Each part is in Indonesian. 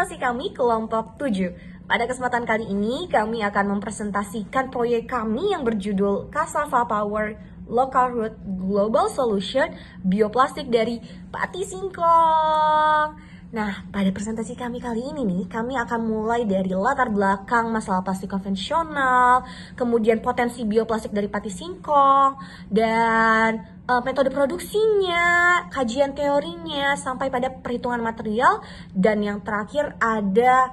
presentasi kami kelompok 7. Pada kesempatan kali ini, kami akan mempresentasikan proyek kami yang berjudul Cassava Power Local Root Global Solution Bioplastik dari Pati Singkong. Nah, pada presentasi kami kali ini nih, kami akan mulai dari latar belakang masalah plastik konvensional, kemudian potensi bioplastik dari Pati Singkong, dan metode produksinya, kajian teorinya, sampai pada perhitungan material, dan yang terakhir ada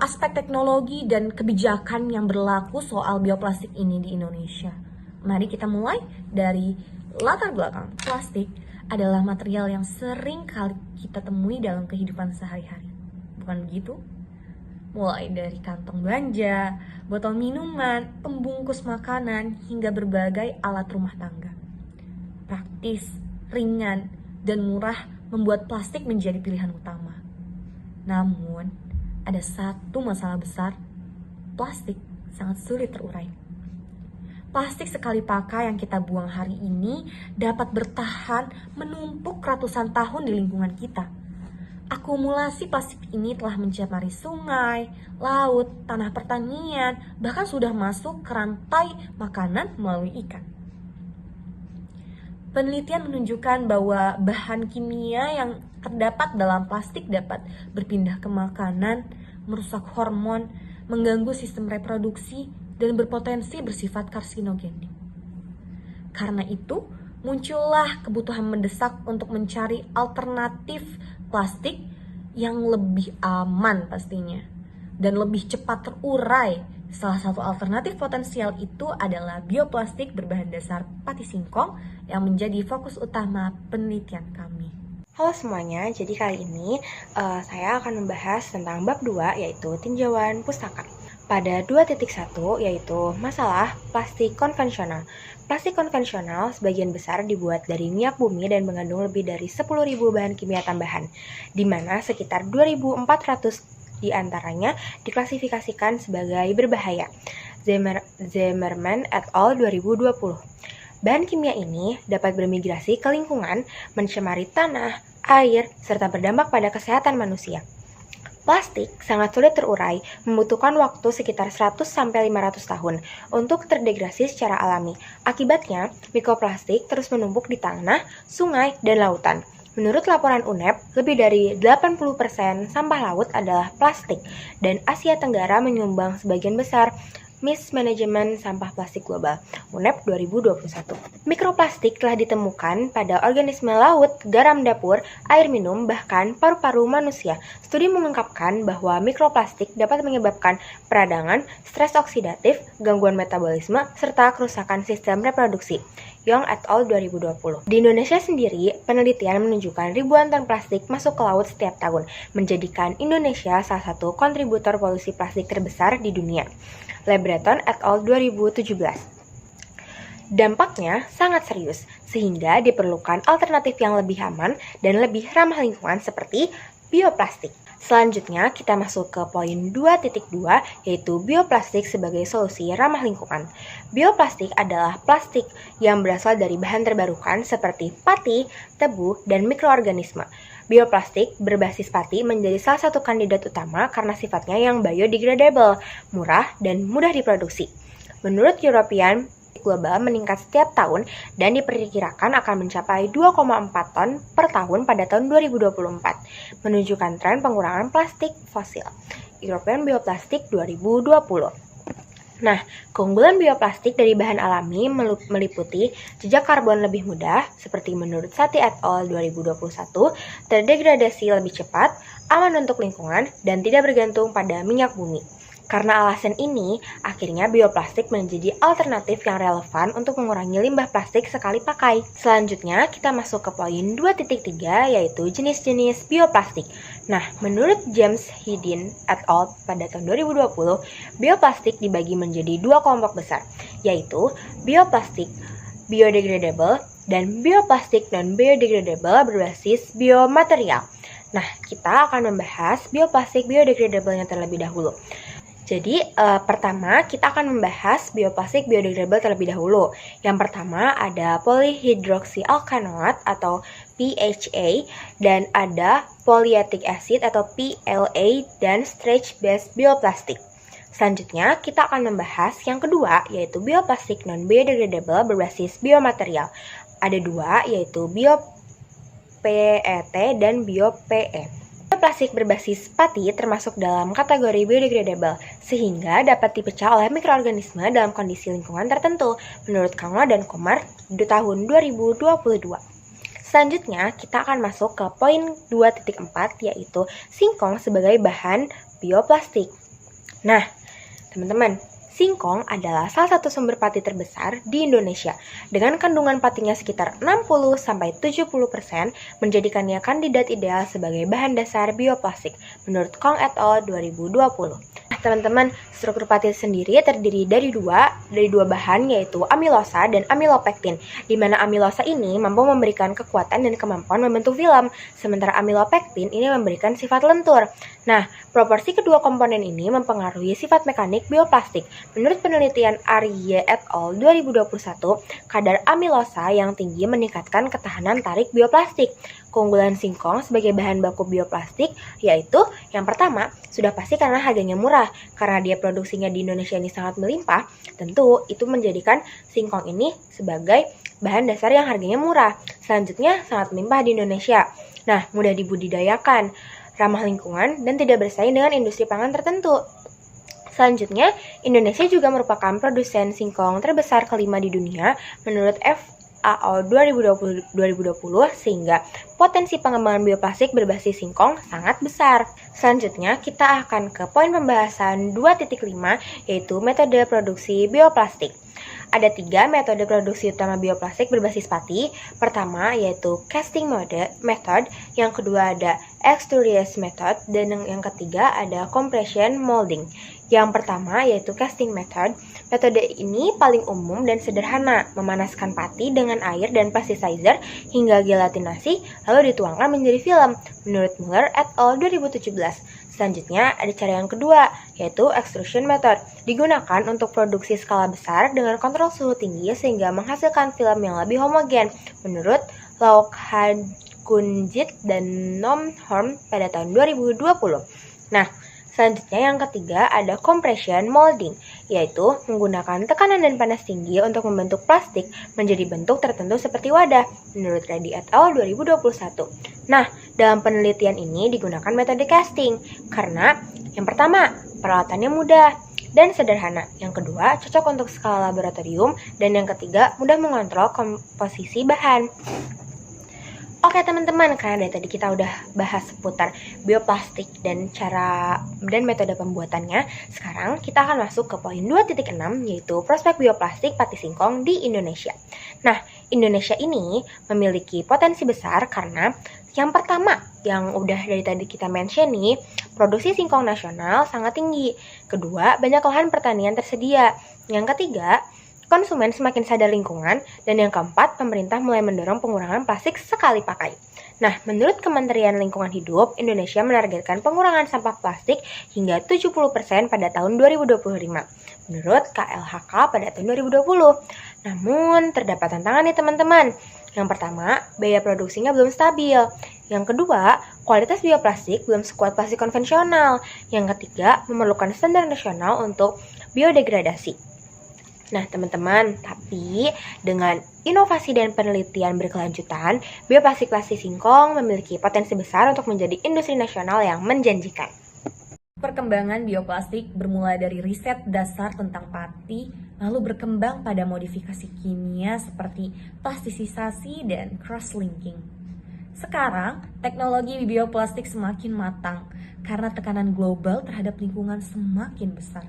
aspek teknologi dan kebijakan yang berlaku soal bioplastik ini di Indonesia. Mari kita mulai dari latar belakang. Plastik adalah material yang sering kali kita temui dalam kehidupan sehari-hari. Bukan begitu? Mulai dari kantong belanja, botol minuman, pembungkus makanan, hingga berbagai alat rumah tangga. Praktis, ringan, dan murah membuat plastik menjadi pilihan utama. Namun, ada satu masalah besar, plastik sangat sulit terurai. Plastik sekali pakai yang kita buang hari ini dapat bertahan menumpuk ratusan tahun di lingkungan kita. Akumulasi plastik ini telah mencemari sungai, laut, tanah pertanian, bahkan sudah masuk ke rantai makanan melalui ikan. Penelitian menunjukkan bahwa bahan kimia yang terdapat dalam plastik dapat berpindah ke makanan, merusak hormon, mengganggu sistem reproduksi, dan berpotensi bersifat karsinogenik. Karena itu, muncullah kebutuhan mendesak untuk mencari alternatif plastik yang lebih aman pastinya, dan lebih cepat terurai. Salah satu alternatif potensial itu adalah bioplastik berbahan dasar pati singkong yang menjadi fokus utama penelitian kami. Halo semuanya, jadi kali ini saya akan membahas tentang bab 2 yaitu tinjauan pustaka. Pada 2.1 yaitu masalah plastik konvensional. Plastik konvensional sebagian besar dibuat dari minyak bumi dan mengandung lebih dari 10.000 bahan kimia tambahan, di mana sekitar 2.400 di antaranya diklasifikasikan sebagai berbahaya. Zimmerman et al. 2020. Bahan kimia ini dapat bermigrasi ke lingkungan, mencemari tanah, air, serta berdampak pada kesehatan manusia. Plastik sangat sulit terurai, membutuhkan waktu sekitar 100-500 tahun untuk terdegradasi secara alami. Akibatnya, mikroplastik terus menumpuk di tanah, sungai, dan lautan. Menurut laporan UNEP, lebih dari 80% sampah laut adalah plastik, dan Asia Tenggara menyumbang sebagian besar mismanagement sampah plastik global, UNEP 2021. Mikroplastik telah ditemukan pada organisme laut, garam dapur, air minum, bahkan paru-paru manusia. Studi mengungkapkan bahwa mikroplastik dapat menyebabkan peradangan, stres oksidatif, gangguan metabolisme, serta kerusakan sistem reproduksi. Young et al. 2020. Di Indonesia sendiri, penelitian menunjukkan ribuan ton plastik masuk ke laut setiap tahun, menjadikan Indonesia salah satu kontributor polusi plastik terbesar di dunia. Lebreton et al. 2017. Dampaknya sangat serius, sehingga diperlukan alternatif yang lebih aman dan lebih ramah lingkungan seperti bioplastik. Selanjutnya, kita masuk ke poin 2.2, yaitu bioplastik sebagai solusi ramah lingkungan. Bioplastik adalah plastik yang berasal dari bahan terbarukan seperti pati, tebu, dan mikroorganisme. Bioplastik berbasis pati menjadi salah satu kandidat utama karena sifatnya yang biodegradable, murah, dan mudah diproduksi. Menurut European global meningkat setiap tahun dan diperkirakan akan mencapai 2,4 ton per tahun pada tahun 2024, menunjukkan tren pengurangan plastik fosil. European Bioplastic 2020. Nah, keunggulan bioplastik dari bahan alami meliputi jejak karbon lebih mudah, seperti menurut Sati et al. 2021, terdegradasi lebih cepat, aman untuk lingkungan, dan tidak bergantung pada minyak bumi. Karena alasan ini, akhirnya bioplastik menjadi alternatif yang relevan untuk mengurangi limbah plastik sekali pakai. Selanjutnya, kita masuk ke poin 2.3, yaitu jenis-jenis bioplastik. Nah, menurut James Hedin et al. Pada tahun 2020, bioplastik dibagi menjadi dua kelompok besar, yaitu bioplastik biodegradable dan bioplastik non-biodegradable berbasis biomaterial. Nah, kita akan membahas bioplastik biodegradable-nya terlebih dahulu. Jadi, pertama kita akan membahas bioplastik biodegradable terlebih dahulu. Yang pertama ada polyhydroxyalkanoat atau PHA, dan ada polyethylene acid atau PLA, dan starch-based bioplastik. Selanjutnya, kita akan membahas yang kedua, yaitu bioplastik non-biodegradable berbasis biomaterial. Ada dua, yaitu bio-PET dan bio-PE. Bioplastik berbasis pati termasuk dalam kategori biodegradable, sehingga dapat dipecah oleh mikroorganisme dalam kondisi lingkungan tertentu, menurut Kanglo dan Komar di tahun 2022. Selanjutnya, kita akan masuk ke poin 2.4, yaitu singkong sebagai bahan bioplastik. Nah, teman-teman, singkong adalah salah satu sumber pati terbesar di Indonesia. Dengan kandungan patinya sekitar 60-70%, menjadikannya kandidat ideal sebagai bahan dasar bioplastik, menurut Kong et al. 2020. Teman-teman, struktur pati sendiri terdiri dari dua bahan, yaitu amilosa dan amilopektin, di mana amilosa ini mampu memberikan kekuatan dan kemampuan membentuk film, sementara amilopektin ini memberikan sifat lentur. Nah, proporsi kedua komponen ini mempengaruhi sifat mekanik bioplastik. Menurut penelitian Arye et al. 2021, kadar amilosa yang tinggi meningkatkan ketahanan tarik bioplastik. Keunggulan singkong sebagai bahan baku bioplastik yaitu yang pertama, sudah pasti karena harganya murah. Karena dia produksinya di Indonesia ini sangat melimpah, tentu itu menjadikan singkong ini sebagai bahan dasar yang harganya murah. Selanjutnya, sangat melimpah di Indonesia. Nah, mudah dibudidayakan, ramah lingkungan, dan tidak bersaing dengan industri pangan tertentu. Selanjutnya, Indonesia juga merupakan produsen singkong terbesar kelima di dunia menurut FAO 2020, sehingga potensi pengembangan bioplastik berbasis singkong sangat besar. Selanjutnya, kita akan ke poin pembahasan 2.5, yaitu metode produksi bioplastik. Ada 3 metode produksi utama bioplastik berbasis pati. Pertama yaitu casting method, yang kedua ada extrusion method, dan yang ketiga ada compression molding. Yang pertama yaitu casting method. Metode ini paling umum dan sederhana, memanaskan pati dengan air dan plasticizer hingga gelatinasi lalu dituangkan menjadi film, menurut Muller et al. 2017. Selanjutnya, ada cara yang kedua, yaitu extrusion method. Digunakan untuk produksi skala besar dengan kontrol suhu tinggi sehingga menghasilkan film yang lebih homogen, menurut Lockheed Kunjit dan Noam Horn pada tahun 2020. Nah, selanjutnya yang ketiga ada compression molding, yaitu menggunakan tekanan dan panas tinggi untuk membentuk plastik menjadi bentuk tertentu seperti wadah, menurut Reddy et al. 2021. Nah, dalam penelitian ini digunakan metode casting karena yang pertama, peralatannya mudah dan sederhana. Yang kedua, cocok untuk skala laboratorium, dan yang ketiga, mudah mengontrol komposisi bahan. Oke teman-teman, karena dari tadi kita udah bahas seputar bioplastik dan cara dan metode pembuatannya, sekarang kita akan masuk ke poin 2.6, yaitu prospek bioplastik pati singkong di Indonesia. Nah, Indonesia ini memiliki potensi besar karena yang pertama, yang udah dari tadi kita mention nih, produksi singkong nasional sangat tinggi. Kedua, banyak lahan pertanian tersedia. Yang ketiga, konsumen semakin sadar lingkungan. Dan yang keempat, pemerintah mulai mendorong pengurangan plastik sekali pakai. Nah, menurut Kementerian Lingkungan Hidup, Indonesia menargetkan pengurangan sampah plastik hingga 70% pada tahun 2025. Menurut KLHK pada tahun 2020. Namun, terdapat tantangan nih teman-teman. Yang pertama, biaya produksinya belum stabil. Yang kedua, kualitas bioplastik belum sekuat plastik konvensional. Yang ketiga, memerlukan standar nasional untuk biodegradasi. Nah teman-teman, tapi dengan inovasi dan penelitian berkelanjutan, bioplastik singkong memiliki potensi besar untuk menjadi industri nasional yang menjanjikan. Perkembangan bioplastik bermula dari riset dasar tentang pati, lalu berkembang pada modifikasi kimia seperti plastisisasi dan cross-linking. Sekarang, teknologi bioplastik semakin matang karena tekanan global terhadap lingkungan semakin besar.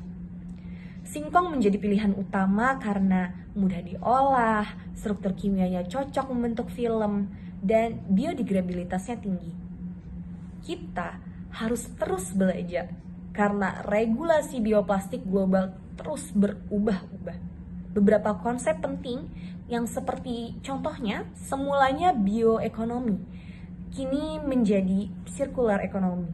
Singkong menjadi pilihan utama karena mudah diolah, struktur kimianya cocok membentuk film, dan biodegradabilitasnya tinggi. Kita harus terus belajar karena regulasi bioplastik global terus berubah-ubah. Beberapa konsep penting yang seperti contohnya semulanya bioekonomi, kini menjadi circular economy,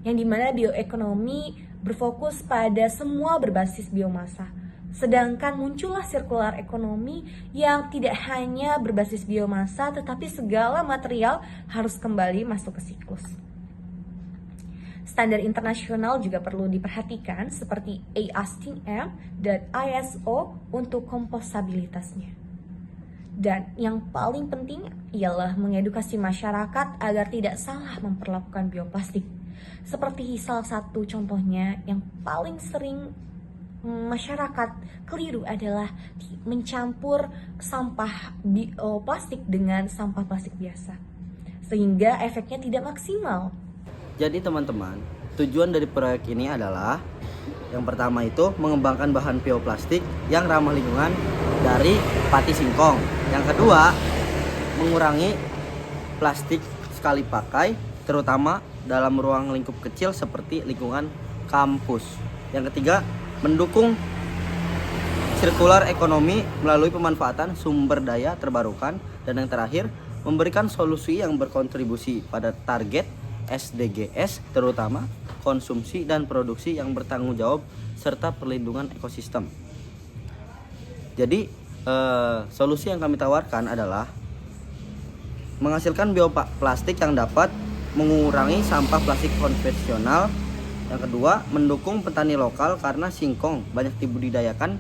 yang dimana bioekonomi berfokus pada semua berbasis biomasa, Sedangkan muncullah sirkular ekonomi yang tidak hanya berbasis biomasa, tetapi segala material harus kembali masuk ke siklus. Standar internasional juga perlu diperhatikan seperti ASTM dan ISO untuk kompostabilitasnya. Dan yang paling penting ialah mengedukasi masyarakat agar tidak salah memperlakukan bioplastik. Seperti salah satu contohnya yang paling sering masyarakat keliru adalah mencampur sampah bioplastik dengan sampah plastik biasa, sehingga efeknya tidak maksimal. Jadi teman-teman, tujuan dari proyek ini adalah yang pertama itu mengembangkan bahan bioplastik yang ramah lingkungan dari pati singkong. Yang kedua, mengurangi plastik sekali pakai, terutama dalam ruang lingkup kecil seperti lingkungan kampus. Yang ketiga, mendukung sirkular ekonomi melalui pemanfaatan sumber daya terbarukan. Dan yang terakhir, memberikan solusi yang berkontribusi pada target SDGs, terutama konsumsi dan produksi yang bertanggung jawab serta perlindungan ekosistem. Jadi solusi yang kami tawarkan adalah menghasilkan bioplastik yang dapat mengurangi sampah plastik konvensional. Yang kedua, mendukung petani lokal karena singkong banyak dibudidayakan.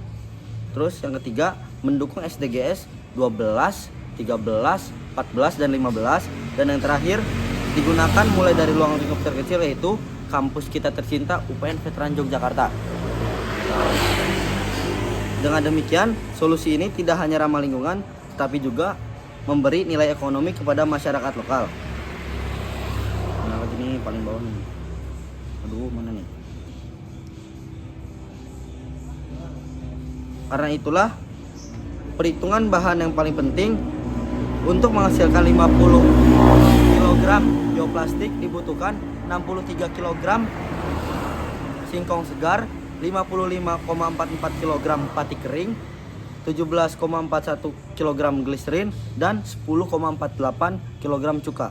Terus yang ketiga, mendukung SDGs 12, 13, 14, dan 15. Dan yang terakhir, digunakan mulai dari ruang lingkup terkecil, yaitu kampus kita tercinta UPN Veteran Yogyakarta. Dengan demikian, solusi ini tidak hanya ramah lingkungan, tapi juga memberi nilai ekonomi kepada masyarakat lokal. Nah, lagi nih paling bawah nih. Aduh, mana nih? Karena itulah perhitungan bahan yang paling penting untuk menghasilkan 50 kg bioplastik dibutuhkan 63 kg singkong segar, 55,44 kg pati kering, 17,41 kg gliserin, dan 10,48 kg cuka.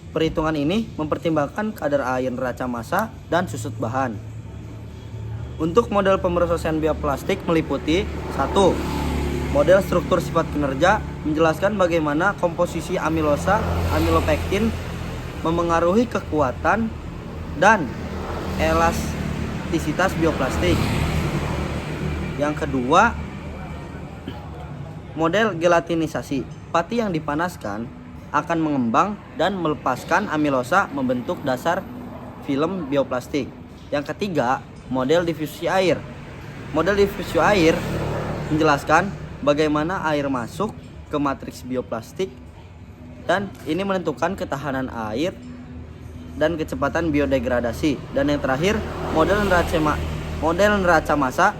Perhitungan ini mempertimbangkan kadar air neraca massa dan susut bahan. Untuk model pemrosesan bioplastik meliputi 1. Model struktur sifat kinerja menjelaskan bagaimana komposisi amilosa, amilopektin memengaruhi kekuatan dan elastisitas bioplastik. Yang kedua, model gelatinisasi. Pati yang dipanaskan akan mengembang dan melepaskan amilosa membentuk dasar film bioplastik. Yang ketiga, model difusi air. Model difusi air menjelaskan bagaimana air masuk ke matriks bioplastik dan ini menentukan ketahanan air dan kecepatan biodegradasi. Dan yang terakhir, model neraca massa.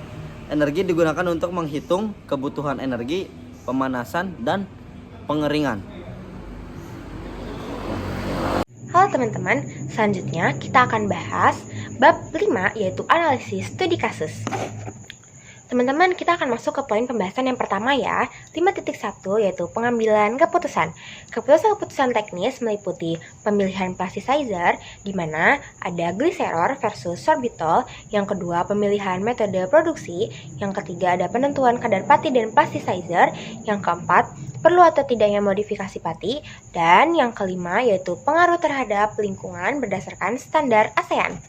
Energi digunakan untuk menghitung kebutuhan energi, pemanasan, dan pengeringan. Halo teman-teman, selanjutnya kita akan bahas bab 5 yaitu analisis studi kasus. Teman-teman, kita akan masuk ke poin pembahasan yang pertama ya, 5.1 yaitu pengambilan keputusan. Keputusan-keputusan teknis meliputi pemilihan plasticizer, di mana ada glycerol versus sorbitol. Yang kedua, pemilihan metode produksi. Yang ketiga, ada penentuan kadar pati dan plasticizer. Yang keempat, perlu atau tidaknya modifikasi pati. Dan yang kelima, yaitu pengaruh terhadap lingkungan berdasarkan standar ASEAN.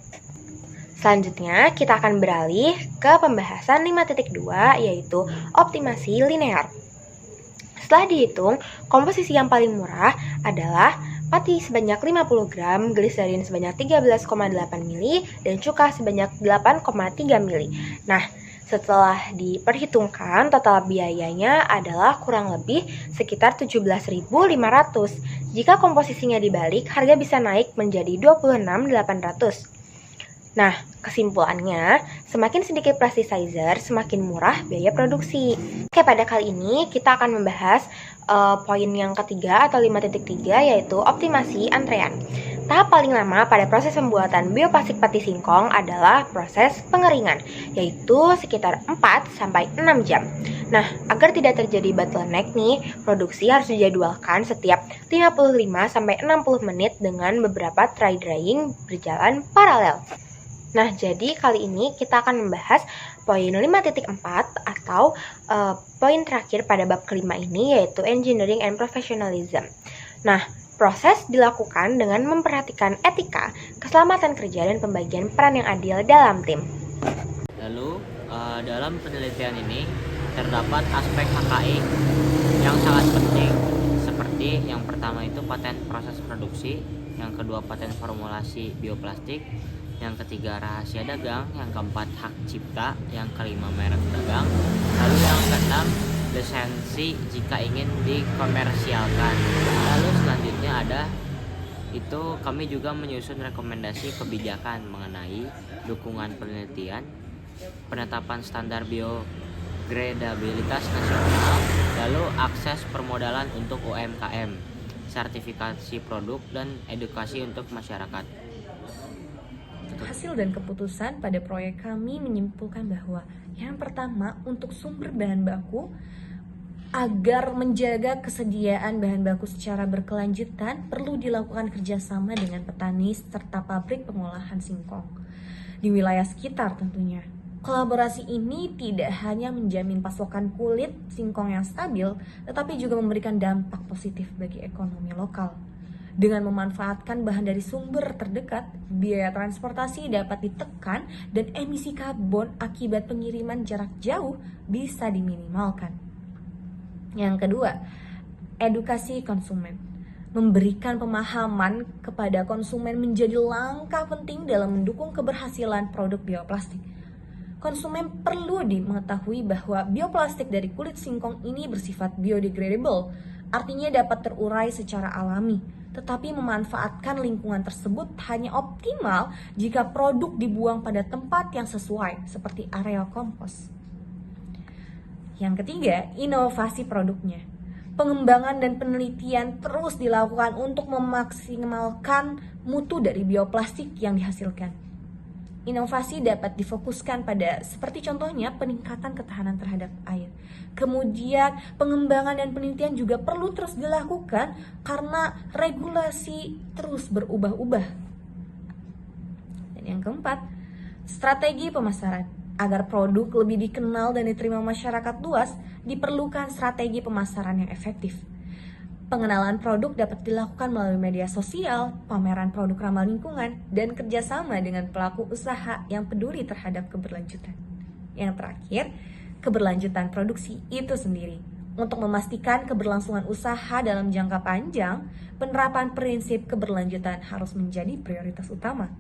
Selanjutnya, kita akan beralih ke pembahasan 5.2 yaitu optimasi linear. Setelah dihitung, komposisi yang paling murah adalah pati sebanyak 50 gram, gliserin sebanyak 13,8 mili, dan cuka sebanyak 8,3 mili. Nah, setelah diperhitungkan, total biayanya adalah kurang lebih sekitar 17.500. Jika komposisinya dibalik, harga bisa naik menjadi 26.800. Nah, kesimpulannya, semakin sedikit plasticizer, semakin murah biaya produksi. Oke, pada kali ini kita akan membahas poin yang ketiga atau 5.3 yaitu optimasi antrean. Tahap paling lama pada proses pembuatan bioplastik pati singkong adalah proses pengeringan, yaitu sekitar 4-6 jam. Nah, agar tidak terjadi bottleneck nih, produksi harus dijadwalkan setiap 55-60 menit dengan beberapa dry drying berjalan paralel. Nah, jadi kali ini kita akan membahas poin 5.4 atau poin terakhir pada bab kelima ini, yaitu engineering and professionalism. Nah, proses dilakukan dengan memperhatikan etika, keselamatan kerja, dan pembagian peran yang adil dalam tim. Lalu dalam penelitian ini terdapat aspek HKI yang sangat penting, seperti yang pertama itu paten proses produksi, yang kedua paten formulasi bioplastik, yang ketiga rahasia dagang, yang keempat hak cipta, yang kelima merek dagang, lalu yang keenam lisensi jika ingin dikomersialkan. Lalu selanjutnya ada itu kami juga menyusun rekomendasi kebijakan mengenai dukungan penelitian, penetapan standar biogradabilitas nasional, lalu akses permodalan untuk UMKM, sertifikasi produk, dan edukasi untuk masyarakat. Hasil dan keputusan pada proyek kami menyimpulkan bahwa yang pertama, untuk sumber bahan baku, agar menjaga kesediaan bahan baku secara berkelanjutan perlu dilakukan kerjasama dengan petani serta pabrik pengolahan singkong di wilayah sekitar tentunya. Kolaborasi ini tidak hanya menjamin pasokan kulit singkong yang stabil, tetapi juga memberikan dampak positif bagi ekonomi lokal. Dengan memanfaatkan bahan dari sumber terdekat, biaya transportasi dapat ditekan dan emisi karbon akibat pengiriman jarak jauh bisa diminimalkan. Yang kedua, edukasi konsumen. Memberikan pemahaman kepada konsumen menjadi langkah penting dalam mendukung keberhasilan produk bioplastik. Konsumen perlu mengetahui bahwa bioplastik dari kulit singkong ini bersifat biodegradable, artinya dapat terurai secara alami. Tetapi memanfaatkan lingkungan tersebut hanya optimal jika produk dibuang pada tempat yang sesuai, seperti area kompos. Yang ketiga, inovasi produknya. Pengembangan dan penelitian terus dilakukan untuk memaksimalkan mutu dari bioplastik yang dihasilkan. Inovasi dapat difokuskan pada seperti contohnya peningkatan ketahanan terhadap air. Kemudian pengembangan dan penelitian juga perlu terus dilakukan karena regulasi terus berubah-ubah. Dan yang keempat, strategi pemasaran. Agar produk lebih dikenal dan diterima masyarakat luas, diperlukan strategi pemasaran yang efektif. Pengenalan produk dapat dilakukan melalui media sosial, pameran produk ramah lingkungan, dan kerjasama dengan pelaku usaha yang peduli terhadap keberlanjutan. Yang terakhir, keberlanjutan produksi itu sendiri. Untuk memastikan keberlangsungan usaha dalam jangka panjang, penerapan prinsip keberlanjutan harus menjadi prioritas utama.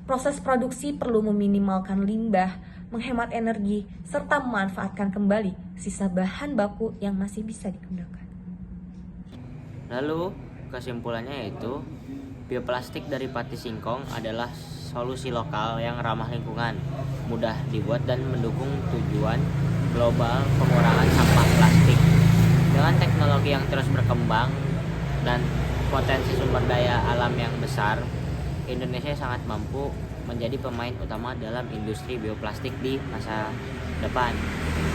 Proses produksi perlu meminimalkan limbah, menghemat energi, serta memanfaatkan kembali sisa bahan baku yang masih bisa digunakan. Lalu kesimpulannya yaitu bioplastik dari pati singkong adalah solusi lokal yang ramah lingkungan, mudah dibuat dan mendukung tujuan global pengurangan sampah plastik. Dengan teknologi yang terus berkembang dan potensi sumber daya alam yang besar, Indonesia sangat mampu menjadi pemain utama dalam industri bioplastik di masa depan.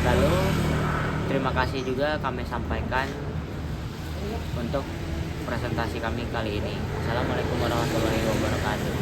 Lalu terima kasih juga kami sampaikan untuk presentasi kami kali ini. Assalamualaikum warahmatullahi wabarakatuh.